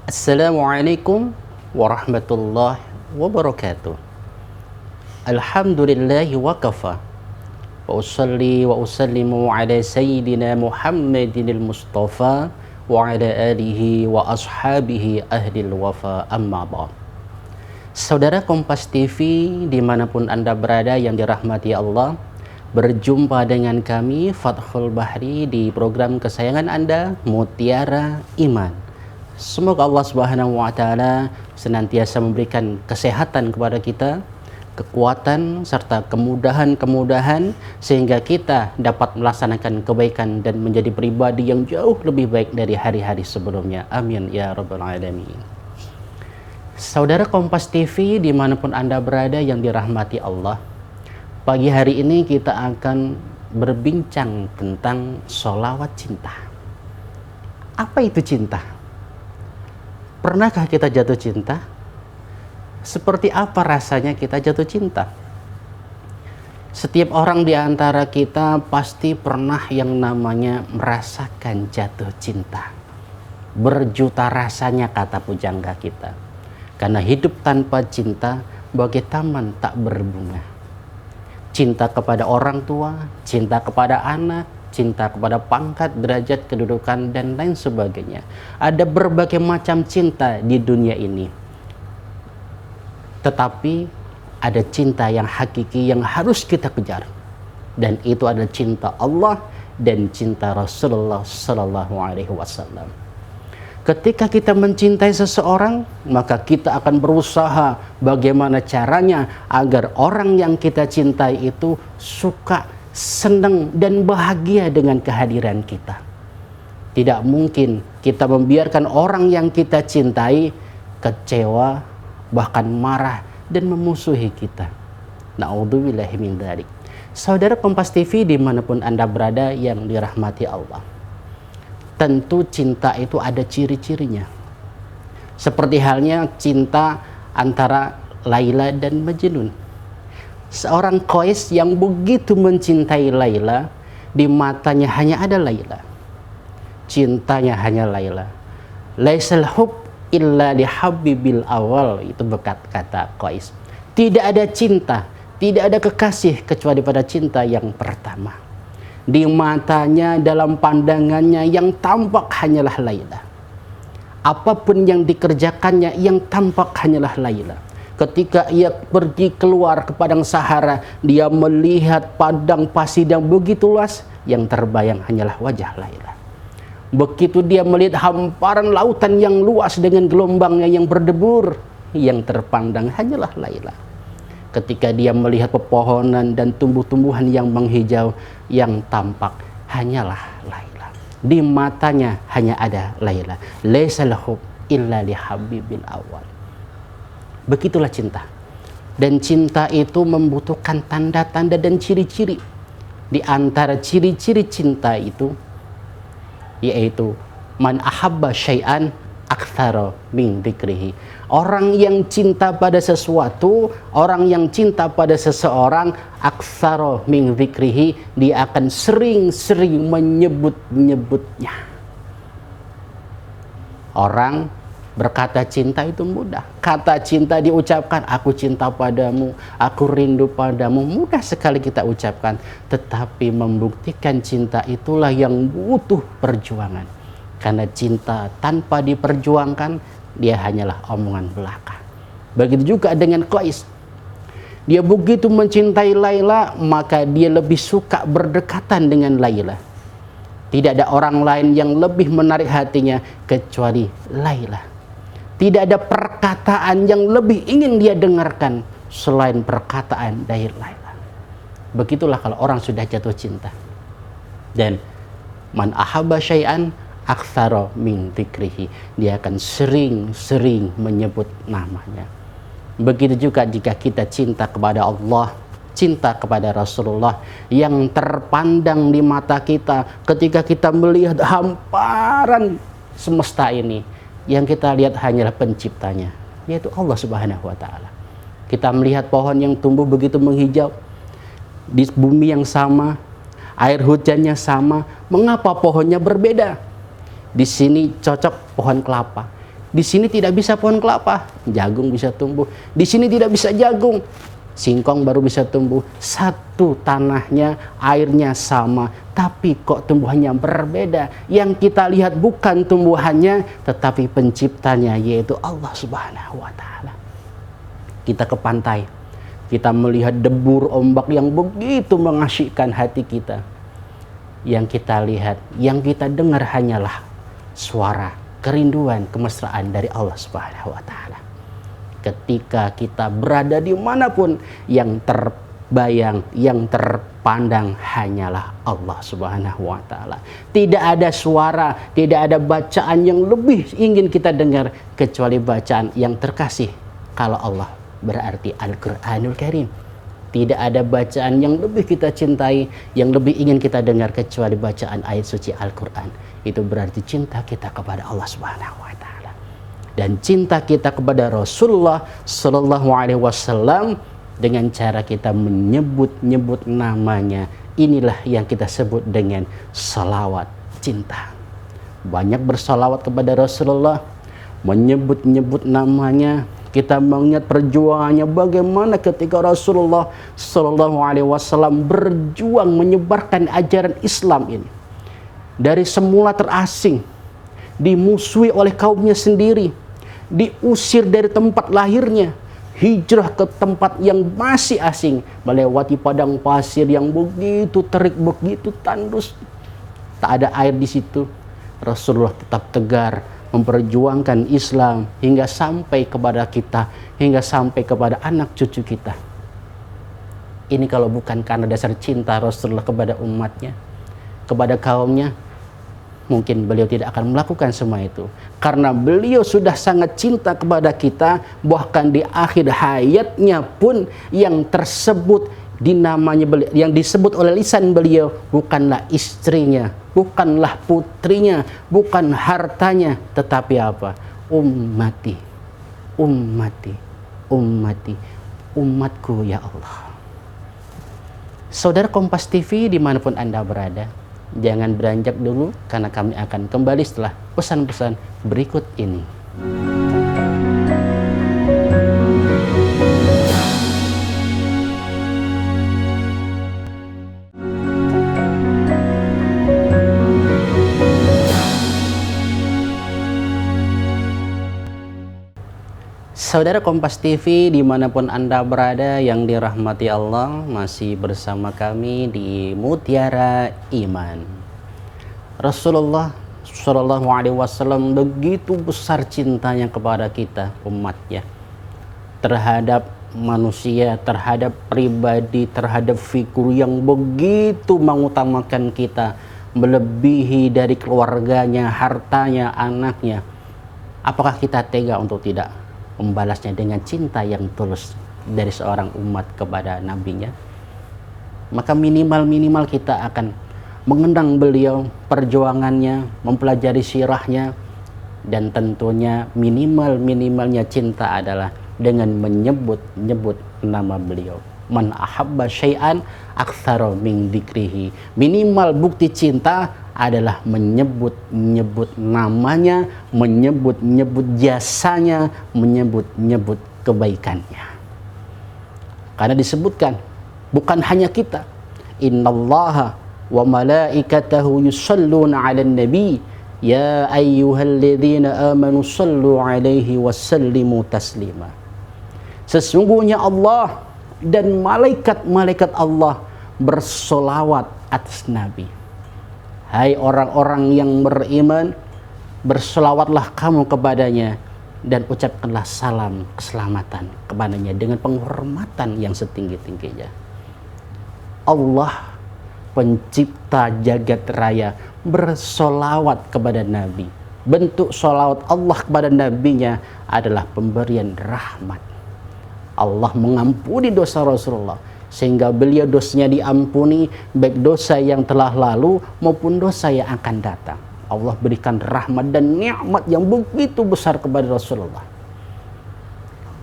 Assalamualaikum warahmatullahi wabarakatuh. Alhamdulillahi wa kafa. Wa usalli wa usallimu ala sayyidina Muhammadinil Mustafa wa ala alihi wa ashabihi ahlil wafa, amma ba'd. Saudara Kompas TV dimanapun Anda berada yang dirahmati Allah, berjumpa dengan kami Fathul Bahri di program kesayangan Anda, Mutiara Iman. Semoga Allah Subhanahu wa Ta'ala senantiasa memberikan kesehatan kepada kita, kekuatan serta kemudahan-kemudahan sehingga kita dapat melaksanakan kebaikan dan menjadi pribadi yang jauh lebih baik dari hari-hari sebelumnya. Amin ya rabbal alamin. Saudara Kompas TV dimanapun Anda berada yang dirahmati Allah, pagi hari ini kita akan berbincang tentang sholawat cinta. Apa itu cinta? Pernahkah kita jatuh cinta? Seperti apa rasanya kita jatuh cinta? Setiap orang di antara kita pasti pernah yang namanya merasakan jatuh cinta. Berjuta rasanya kata pujangga kita. Karena hidup tanpa cinta bagai taman tak berbunga. Cinta kepada orang tua, cinta kepada anak, cinta kepada pangkat, derajat, kedudukan, dan lain sebagainya. Ada berbagai macam cinta di dunia ini. Tetapi ada cinta yang hakiki yang harus kita kejar. Dan itu adalah cinta Allah dan cinta Rasulullah Sallallahu Alaihi Wasallam. Ketika kita mencintai seseorang, maka kita akan berusaha bagaimana caranya agar orang yang kita cintai itu suka, senang dan bahagia dengan kehadiran kita. Tidak mungkin kita membiarkan orang yang kita cintai kecewa, bahkan marah dan memusuhi kita. Na'udzubillahi min dzalik. Saudara Kompas TV dimanapun Anda berada yang dirahmati Allah, tentu cinta itu ada ciri-cirinya. Seperti halnya cinta antara Laila dan Majnun. Seorang Qais yang begitu mencintai Laila, di matanya hanya ada Laila. Cintanya hanya Laila. Laisal hub illa li habibil awal, itu bekat kata Qais. Tidak ada cinta, tidak ada kekasih kecuali pada cinta yang pertama. Di matanya, dalam pandangannya yang tampak hanyalah Laila. Apapun yang dikerjakannya yang tampak hanyalah Laila. Ketika ia pergi keluar ke padang Sahara, dia melihat padang pasir yang begitu luas, yang terbayang hanyalah wajah Laila. Begitu dia melihat hamparan lautan yang luas dengan gelombangnya yang berdebur, yang terpandang hanyalah Laila. Ketika dia melihat pepohonan dan tumbuh-tumbuhan yang menghijau, yang tampak hanyalah Laila. Di matanya hanya ada Laila. Laisal hub illa li habibil awal. Begitulah cinta. Dan cinta itu membutuhkan tanda-tanda dan ciri-ciri. Di antara ciri-ciri cinta itu yaitu man ahabba syai'an aktsara min dzikrihi. Orang yang cinta pada sesuatu, orang yang cinta pada seseorang, aktsara min dzikrihi, dia akan sering-sering menyebut-nyebutnya. Orang berkata cinta itu mudah. Kata cinta diucapkan, aku cinta padamu, aku rindu padamu, mudah sekali kita ucapkan. Tetapi membuktikan cinta itulah yang butuh perjuangan. Karena cinta tanpa diperjuangkan, dia hanyalah omongan belaka. Begitu juga dengan Qais. Dia begitu mencintai Laila, maka dia lebih suka berdekatan dengan Laila. Tidak ada orang lain yang lebih menarik hatinya kecuali Laila. Tidak ada perkataan yang lebih ingin dia dengarkan selain perkataan dari Laila. Begitulah kalau orang sudah jatuh cinta. Dan man ahabba syai'an aktsara min dzikrihi, dia akan sering-sering menyebut namanya. Begitu juga jika kita cinta kepada Allah, cinta kepada Rasulullah, yang terpandang di mata kita ketika kita melihat hamparan semesta ini, yang kita lihat hanyalah penciptanya, yaitu Allah Subhanahu wa Ta'ala. Kita melihat pohon yang tumbuh begitu menghijau di bumi yang sama, air hujannya sama. Mengapa pohonnya berbeda? Di sini cocok pohon kelapa, Di sini tidak bisa pohon kelapa, jagung bisa tumbuh. Di sini tidak bisa jagung, singkong baru bisa tumbuh. Satu tanahnya, airnya sama, tapi kok tumbuhannya berbeda. Yang kita lihat bukan tumbuhannya, tetapi penciptanya, yaitu Allah Subhanahu wa Ta'ala. Kita ke pantai, kita melihat debur ombak yang begitu mengasyikkan hati kita. Yang kita lihat, yang kita dengar hanyalah suara kerinduan, kemesraan dari Allah Subhanahu wa Ta'ala. Ketika kita berada dimanapun, yang terbayang, yang terpandang hanyalah Allah Subhanahu wa Ta'ala. Tidak ada suara, tidak ada bacaan yang lebih ingin kita dengar kecuali bacaan yang terkasih. Kalau Allah berarti Al-Quranul Karim. Tidak ada bacaan yang lebih kita cintai, yang lebih ingin kita dengar kecuali bacaan ayat suci Al-Quran. Itu berarti cinta kita kepada Allah Subhanahu wa Ta'ala. Dan cinta kita kepada Rasulullah Sallallahu Alaihi Wasallam dengan cara kita menyebut-nyebut namanya. Inilah yang kita sebut dengan salawat cinta. Banyak bersalawat kepada Rasulullah, menyebut-nyebut namanya. Kita mengingat perjuangannya, bagaimana ketika Rasulullah Sallallahu Alaihi Wasallam berjuang menyebarkan ajaran Islam ini. Dari semula terasing, dimusuhi oleh kaumnya sendiri, diusir dari tempat lahirnya, hijrah ke tempat yang masih asing, melewati padang pasir yang begitu terik, begitu tandus, tak ada air di situ. Rasulullah tetap tegar memperjuangkan Islam hingga sampai kepada kita, hingga sampai kepada anak cucu kita. Ini kalau bukan karena dasar cinta Rasulullah kepada umatnya, kepada kaumnya, mungkin beliau tidak akan melakukan semua itu. Karena beliau sudah sangat cinta kepada kita, bahkan di akhir hayatnya pun yang tersebut di namanya beliau, yang disebut oleh lisan beliau, bukanlah istrinya, bukanlah putrinya, bukan hartanya, tetapi apa? Ummati, ummati, ummati, umatku ya Allah. Saudara Kompas TV dimanapun Anda berada, jangan beranjak dulu, karena kami akan kembali setelah pesan-pesan berikut ini. Saudara Kompas TV dimanapun Anda berada yang dirahmati Allah, masih bersama kami di Mutiara Iman. Rasulullah Shallallahu Alaihi Wasallam begitu besar cintanya kepada kita umatnya, terhadap manusia, terhadap pribadi, terhadap figur yang begitu mengutamakan kita, melebihi dari keluarganya, hartanya, anaknya. Apakah kita tega untuk tidak membalasnya dengan cinta yang tulus dari seorang umat kepada nabinya? Maka minimal kita akan mengenang beliau, perjuangannya, mempelajari sirahnya, dan tentunya minimalnya cinta adalah dengan menyebut nama beliau. Man ahabba syai'an aktsara min dzikrihi. Minimal bukti cinta adalah menyebut namanya, menyebut jasanya, menyebut kebaikannya. Karena disebutkan bukan hanya kita, innallaha wa malaikatahu yusholluna 'alan nabi ya ayyuhalladzina amanu shallu 'alaihi wasallimu taslima. Sesungguhnya Allah dan malaikat-malaikat Allah bersolawat atas Nabi. Hai orang-orang yang beriman, bersolawatlah kamu kepadanya dan ucapkanlah salam keselamatan kepadanya dengan penghormatan yang setinggi-tingginya. Allah pencipta jagat raya bersolawat kepada Nabi. Bentuk solawat Allah kepada Nabinya adalah pemberian rahmat. Allah mengampuni dosa Rasulullah sehingga beliau dosanya diampuni, baik dosa yang telah lalu maupun dosa yang akan datang. Allah berikan rahmat dan nikmat yang begitu besar kepada Rasulullah.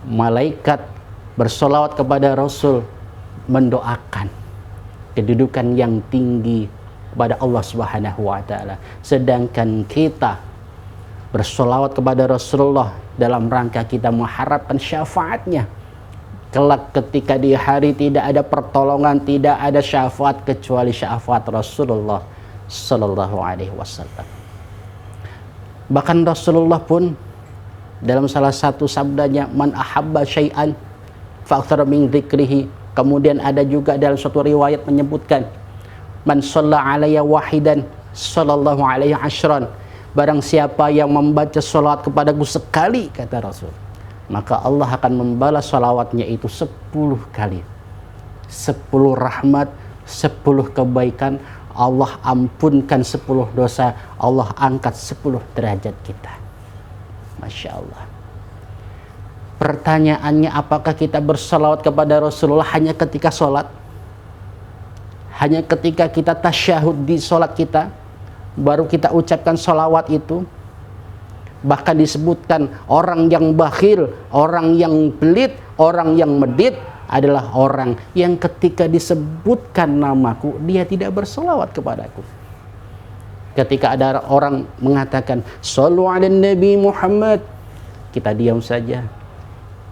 Malaikat bersolawat kepada Rasul, mendoakan kedudukan yang tinggi kepada Allah Subhanahu wa Ta'ala. Sedangkan kita bersolawat kepada Rasulullah dalam rangka kita mengharapkan syafaatnya. Kelak ketika di hari tidak ada pertolongan, tidak ada syafaat kecuali syafaat Rasulullah Sallallahu Alaihi Wasallam. Bahkan Rasulullah pun dalam salah satu sabdanya, man ahabba syai'an fa'akthar min dzikrihi. Kemudian ada juga dalam suatu riwayat menyebutkan, man shalla alayya wahidan sallallahu alaihi asyran. Barang siapa yang membaca salat kepadaku sekali, kata Rasul, maka Allah akan membalas salawatnya itu 10 kali. 10 rahmat, 10 kebaikan, Allah ampunkan 10 dosa, Allah angkat 10 derajat kita. Masya Allah. Pertanyaannya, apakah kita bersalawat kepada Rasulullah hanya ketika sholat? Hanya ketika kita tasyahud di sholat kita, baru kita ucapkan salawat itu? Bahkan disebutkan orang yang bakhil, orang yang pelit, orang yang medit adalah orang yang ketika disebutkan namaku, dia tidak bersalawat kepadaku. Ketika ada orang mengatakan Shallu ala Nabi Muhammad, kita diam saja.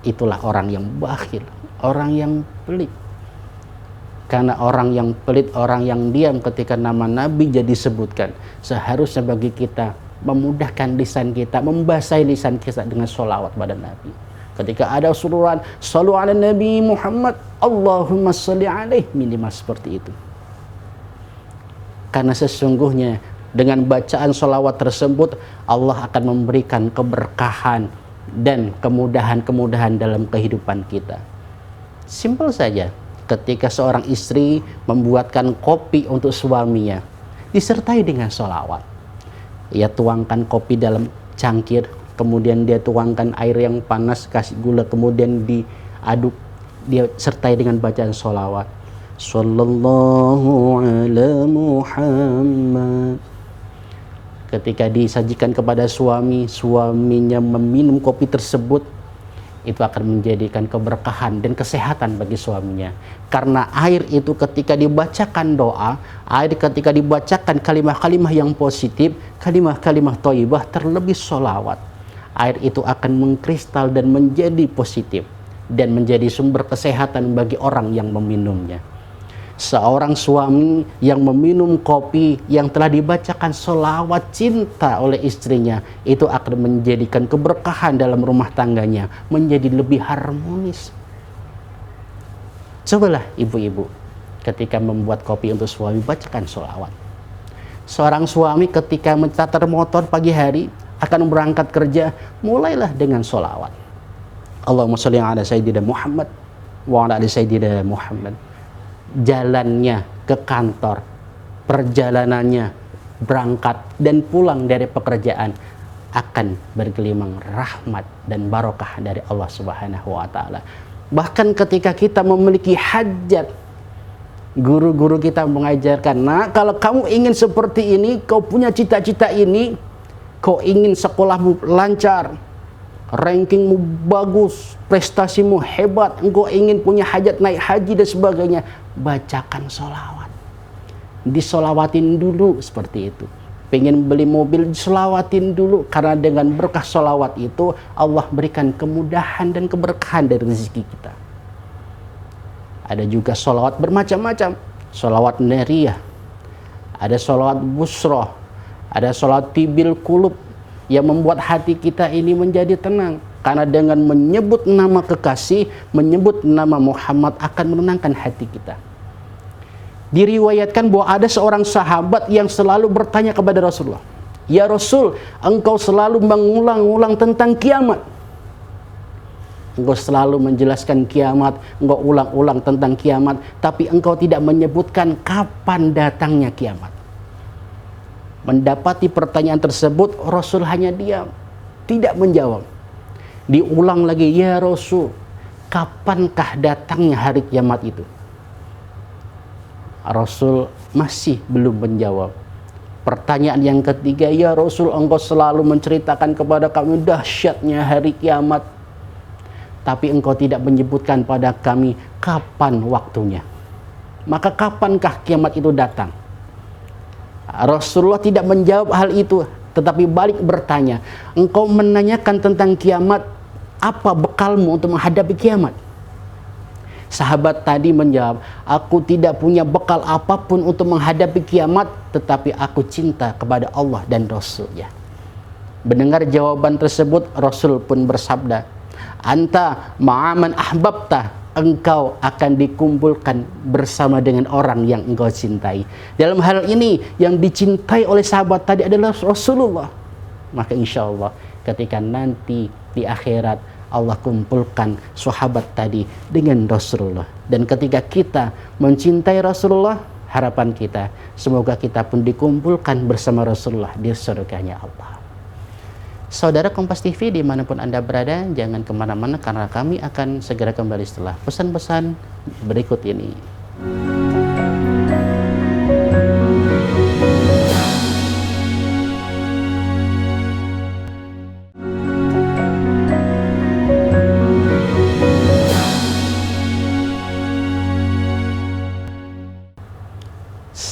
Itulah orang yang bakhil, orang yang pelit. Karena orang yang pelit, orang yang diam ketika nama Nabi jadi disebutkan, seharusnya bagi kita memudahkan lisan kita, membasahi lisan kita dengan sholawat pada Nabi. Ketika ada suruhan Shallu ala Nabi Muhammad, Allahumma sholli alaih, minimal seperti itu. Karena sesungguhnya dengan bacaan sholawat tersebut, Allah akan memberikan keberkahan dan kemudahan-kemudahan dalam kehidupan kita. Simpel saja. Ketika seorang istri membuatkan kopi untuk suaminya, disertai dengan sholawat. Ia tuangkan kopi dalam cangkir, kemudian dia tuangkan air yang panas, kasih gula, kemudian diaduk, dia sertai dengan bacaan sholawat. Sallallahu ala Muhammad. Ketika disajikan kepada suami, suaminya meminum kopi tersebut, itu akan menjadikan keberkahan dan kesehatan bagi suaminya. Karena air itu ketika dibacakan doa, air ketika dibacakan kalimah-kalimah yang positif, kalimah-kalimah thayyibah, terlebih sholawat, air itu akan mengkristal dan menjadi positif dan menjadi sumber kesehatan bagi orang yang meminumnya. Seorang suami yang meminum kopi yang telah dibacakan sholawat cinta oleh istrinya, itu akan menjadikan keberkahan dalam rumah tangganya, menjadi lebih harmonis. Cobalah ibu-ibu, ketika membuat kopi untuk suami, bacakan sholawat. Seorang suami ketika mencatar motor pagi hari, akan berangkat kerja, mulailah dengan sholawat. Allahumma sholli ala Sayyidina Muhammad wa ala ali Sayyidina Muhammad. Jalannya ke kantor, perjalanannya berangkat dan pulang dari pekerjaan akan bergelimang rahmat dan barokah dari Allah Subhanahu wa taala. Bahkan ketika kita memiliki hajat, guru-guru kita mengajarkan, nah kalau kamu ingin seperti ini, kau punya cita-cita ini, kau ingin sekolahmu lancar, rankingmu bagus, prestasimu hebat, engkau ingin punya hajat naik haji dan sebagainya, bacakan sholawat. Disolawatin dulu seperti itu. Pengen beli mobil, disolawatin dulu. Karena dengan berkah sholawat itu, Allah berikan kemudahan dan keberkahan dari rezeki kita. Ada juga sholawat bermacam-macam. Sholawat neriyah, ada sholawat busroh, ada sholawat tibil kulub, yang membuat hati kita ini menjadi tenang. Karena dengan menyebut nama kekasih, menyebut nama Muhammad akan menenangkan hati kita. Diriwayatkan bahwa ada seorang sahabat yang selalu bertanya kepada Rasulullah, "Ya Rasul, engkau selalu mengulang-ulang tentang kiamat. Engkau selalu menjelaskan kiamat, engkau ulang-ulang tentang kiamat, tapi engkau tidak menyebutkan kapan datangnya kiamat." Mendapati pertanyaan tersebut, Rasul hanya diam, tidak menjawab. Diulang lagi, "Ya Rasul, kapankah datangnya hari kiamat itu?" Rasul masih belum menjawab. Pertanyaan yang ketiga, "Ya Rasul, engkau selalu menceritakan kepada kami dahsyatnya hari kiamat, tapi engkau tidak menyebutkan pada kami kapan waktunya. Maka kapankah kiamat itu datang?" Rasulullah tidak menjawab hal itu. tetapi balik bertanya, engkau menanyakan tentang kiamat, apa bekalmu untuk menghadapi kiamat? Sahabat tadi menjawab, aku tidak punya bekal apapun untuk menghadapi kiamat, tetapi aku cinta kepada Allah dan Rasul-Nya. Mendengar jawaban tersebut, Rasul pun bersabda, anta ma'aman ahbabta, engkau akan dikumpulkan bersama dengan orang yang engkau cintai. Dalam hal ini yang dicintai oleh sahabat tadi adalah Rasulullah. Maka insya Allah ketika nanti di akhirat Allah kumpulkan sahabat tadi dengan Rasulullah. Dan ketika kita mencintai Rasulullah, harapan kita semoga kita pun dikumpulkan bersama Rasulullah di surganya Allah. Saudara Kompas TV dimanapun Anda berada, jangan kemana-mana karena kami akan segera kembali setelah pesan-pesan berikut ini.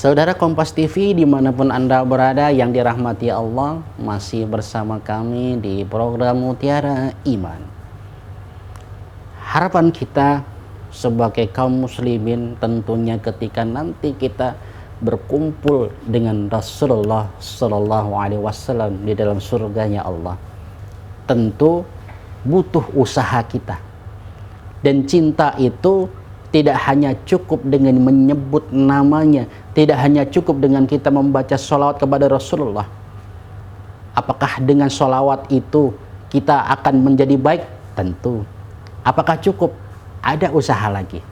Saudara Kompas TV dimanapun Anda berada yang dirahmati Allah, masih bersama kami di program Mutiara Iman. Harapan kita sebagai kaum muslimin tentunya ketika nanti kita berkumpul dengan Rasulullah Sallallahu Alaihi Wasallam di dalam surganya Allah, tentu butuh usaha kita. Dan cinta itu tidak hanya cukup dengan menyebut namanya, tidak hanya cukup dengan kita membaca sholawat kepada Rasulullah. Apakah dengan sholawat itu kita akan menjadi baik? Tentu. Apakah cukup? Ada usaha lagi.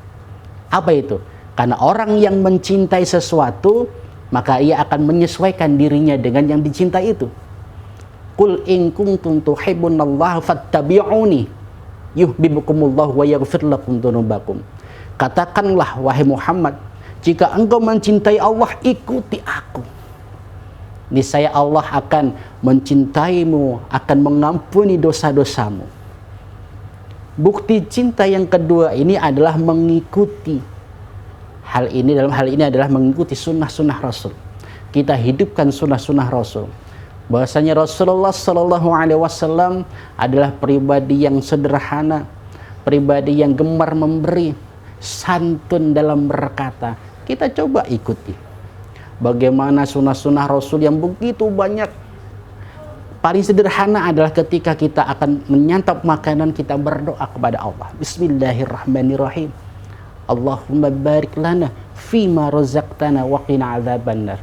Apa itu? Karena orang yang mencintai sesuatu, maka ia akan menyesuaikan dirinya dengan yang dicintai itu. Qul in kuntum tuhibbunallaha fattabi'uni yuhibbukumullah wa yaghfir lakum dzunubakum. Katakanlah wahai Muhammad, jika engkau mencintai Allah, ikuti aku. Niscaya Allah akan mencintaimu, akan mengampuni dosa-dosamu. Bukti cinta yang kedua ini adalah mengikuti. Dalam hal ini adalah mengikuti sunnah-sunnah Rasul. Kita hidupkan sunnah-sunnah Rasul. Bahwasanya Rasulullah Sallallahu Alaihi Wasallam adalah pribadi yang sederhana, pribadi yang gemar memberi, santun dalam berkata. Kita coba ikuti bagaimana sunnah-sunnah Rasul yang begitu banyak. Paling sederhana adalah ketika kita akan menyantap makanan, kita berdoa kepada Allah, Bismillahirrahmanirrahim, Allahumma barik lana fima razaqtana wa qina adzabannar.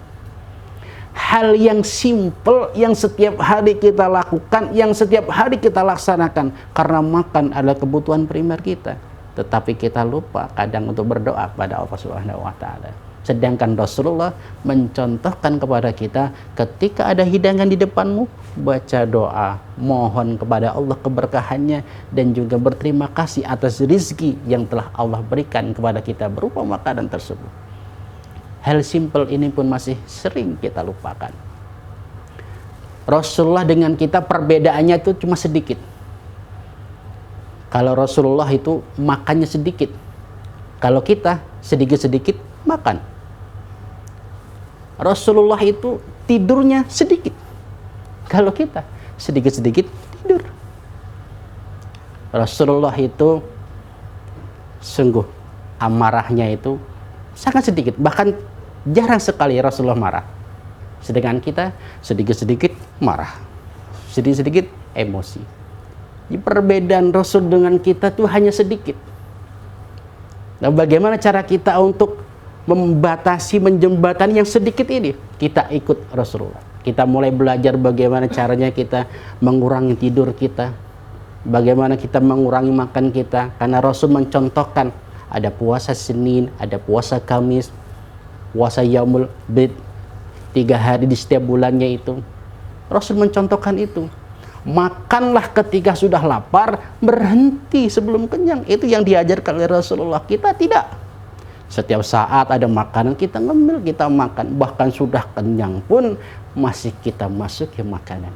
Hal yang simple yang setiap hari kita lakukan, yang setiap hari kita laksanakan, karena makan adalah kebutuhan primer kita. Tetapi kita lupa kadang untuk berdoa kepada Allah Subhanahu wa taala. Sedangkan Rasulullah mencontohkan kepada kita, ketika ada hidangan di depanmu, baca doa, mohon kepada Allah keberkahannya, dan juga berterima kasih atas rizki yang telah Allah berikan kepada kita berupa makanan tersebut. Hal simple ini pun masih sering kita lupakan. Rasulullah dengan kita perbedaannya itu cuma sedikit. Kalau Rasulullah itu makannya sedikit, kalau kita sedikit-sedikit makan. Rasulullah itu tidurnya sedikit, kalau kita sedikit-sedikit tidur. Rasulullah itu sungguh amarahnya itu sangat sedikit, bahkan jarang sekali Rasulullah marah. Sedangkan kita sedikit-sedikit marah, sedikit-sedikit emosi. Di perbedaan Rasul dengan kita tuh hanya sedikit. Nah, bagaimana cara kita untuk membatasi, menjembatani yang sedikit ini? Kita ikut Rasulullah. Kita mulai belajar bagaimana caranya kita mengurangi tidur kita, bagaimana kita mengurangi makan kita. Karena Rasul mencontohkan, ada puasa Senin, ada puasa Kamis, puasa Yaumul Bid, 3 hari di setiap bulannya itu. Rasul mencontohkan itu. Makanlah ketika sudah lapar, berhenti sebelum kenyang. Itu yang diajarkan oleh Rasulullah. Kita tidak. Setiap saat ada makanan, kita ngemil, kita makan. Bahkan sudah kenyang pun masih kita masuk ke makanan.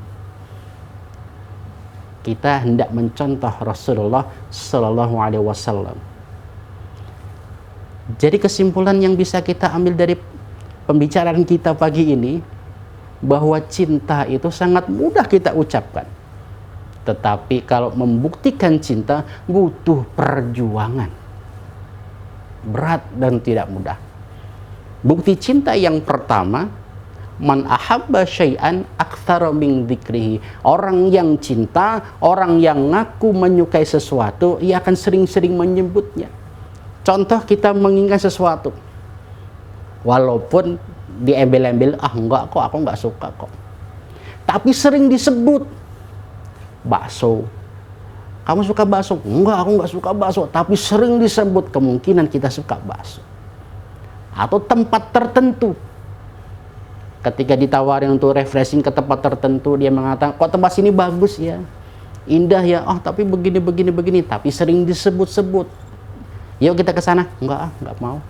Kita hendak mencontoh Rasulullah Sallallahu Alaihi Wasallam. Jadi kesimpulan yang bisa kita ambil dari pembicaraan kita pagi ini, bahwa cinta itu sangat mudah kita ucapkan. Tetapi kalau membuktikan cinta butuh perjuangan. Berat dan tidak mudah. Bukti cinta yang pertama, man ahabba syai'an aktsara min dzikrihi. Orang yang cinta, orang yang ngaku menyukai sesuatu, ia akan sering-sering menyebutnya. Contoh, kita menginginkan sesuatu, walaupun diembel-embel, enggak kok, aku enggak suka kok, tapi sering disebut. Bakso, kamu suka bakso? Enggak, aku enggak suka bakso, tapi sering disebut, kemungkinan kita suka bakso. Atau tempat tertentu, ketika ditawarin untuk refreshing ke tempat tertentu, dia mengatakan, kok tempat sini bagus ya, indah ya, tapi begini, tapi sering disebut-sebut. Yuk kita ke sana. Enggak mau,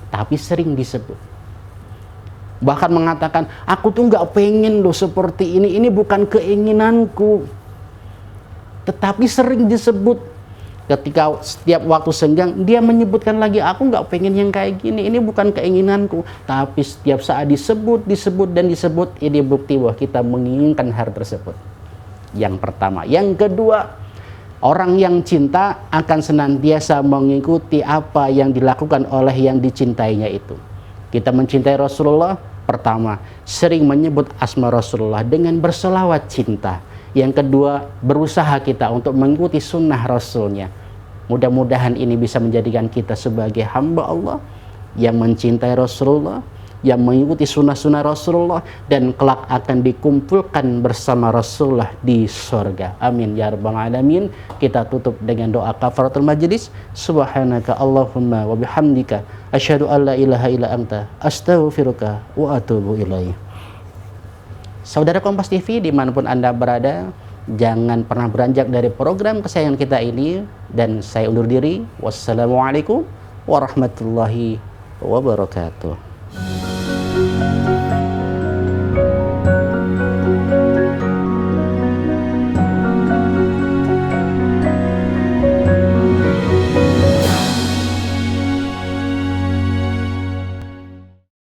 tapi sering disebut. Bahkan mengatakan, aku tuh nggak pengen loh seperti ini bukan keinginanku, tetapi sering disebut. Ketika setiap waktu senggang, dia menyebutkan lagi, aku nggak pengen yang kayak gini, ini bukan keinginanku, tapi setiap saat disebut, ini bukti bahwa kita menginginkan hal tersebut. Yang pertama. Yang kedua, orang yang cinta akan senantiasa mengikuti apa yang dilakukan oleh yang dicintainya itu. Kita mencintai Rasulullah, pertama, sering menyebut asma Rasulullah dengan berselawat cinta. Yang kedua, berusaha kita untuk mengikuti sunnah Rasulnya. Mudah-mudahan ini bisa menjadikan kita sebagai hamba Allah yang mencintai Rasulullah, yang mengikuti sunnah-sunnah Rasulullah, dan kelak akan dikumpulkan bersama Rasulullah di surga. Amin ya rabbal alamin. Kita tutup dengan doa kafaratul majlis. Subhanaka Allahumma wa bihamdika asyhadu an la ilaha illa anta astaghfiruka wa atubu ilaih. Saudara Kompas TV dimanapun Anda berada, jangan pernah beranjak dari program kesayangan kita ini. Dan saya undur diri. Wassalamualaikum warahmatullahi wabarakatuh.